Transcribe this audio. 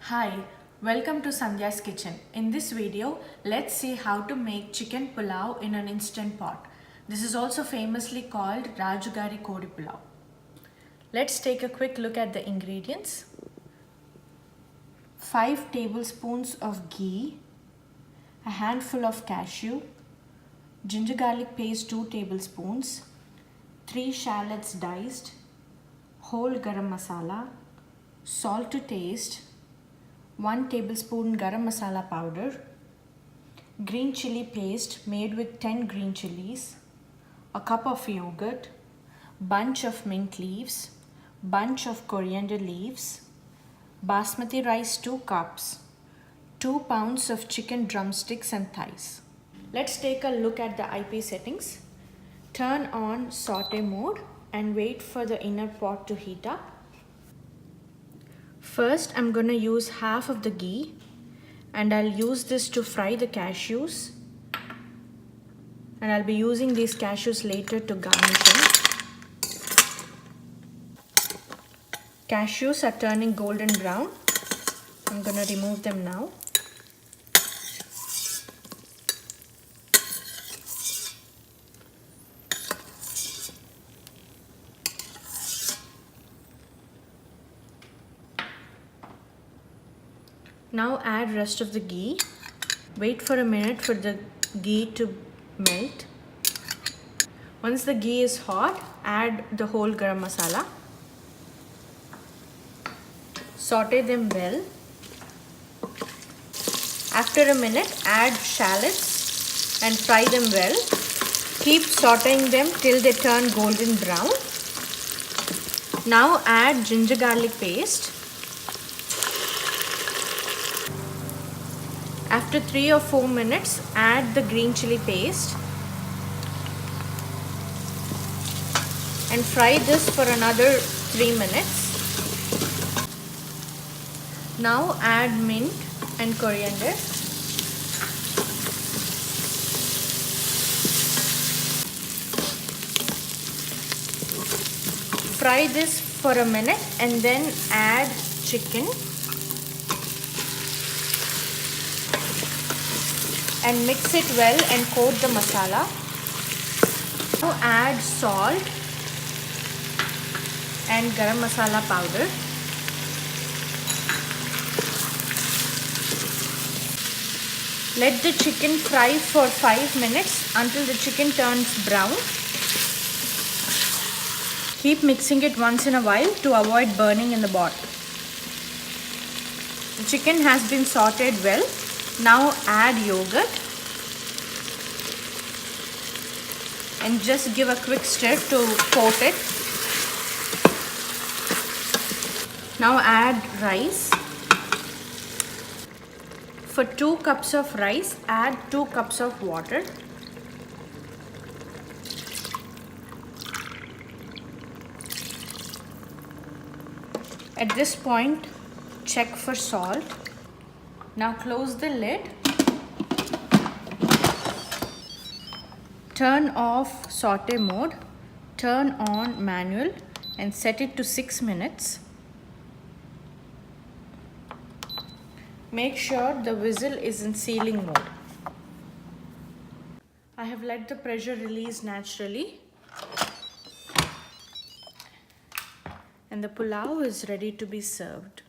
Hi, welcome to Sandhya's Kitchen. In this video, let's see how to make chicken pulao in an instant pot. This is also famously called Raju Gari Kodi Pulao. Let's take a quick look at the ingredients. 5 tablespoons of ghee, a handful of cashew, ginger garlic paste 2 tablespoons, 3 shallots diced, whole garam masala, salt to taste, 1 tablespoon garam masala powder, green chili paste made with 10 green chilies, a cup of yogurt, bunch of mint leaves, bunch of coriander leaves, basmati rice 2 cups, 2 pounds of chicken drumsticks and thighs. Let's take a look at the IP settings. Turn on saute mode and wait for the inner pot to heat up. First, I'm going to use half of the ghee and I'll use this to fry the cashews. And I'll be using these cashews later to garnish them. Cashews are turning golden brown. I'm going to remove them now. Now add rest of the ghee. Wait for a minute for the ghee to melt. Once the ghee is hot, add the whole garam masala. Saute them well. After a minute, add shallots and fry them well. Keep sauteing them till they turn golden brown. Now add ginger garlic paste. After 3 or 4 minutes, add the green chili paste and fry this for another 3 minutes. Now add mint and coriander. Fry this for a minute and then add chicken. And mix it well and coat the masala. Now add salt and garam masala powder. Let the chicken fry for 5 minutes until the chicken turns brown. Keep mixing it once in a while to avoid burning in the pot. The chicken has been sauteed well. Now add yogurt and just give a quick stir to coat it. Now add rice. For 2 cups of rice, add 2 cups of water. At this point, check for salt. Now close the lid. Turn off saute mode. Turn on manual and set it to 6 minutes. Make sure the whistle is in sealing mode. I have let the pressure release naturally. And the pulao is ready to be served.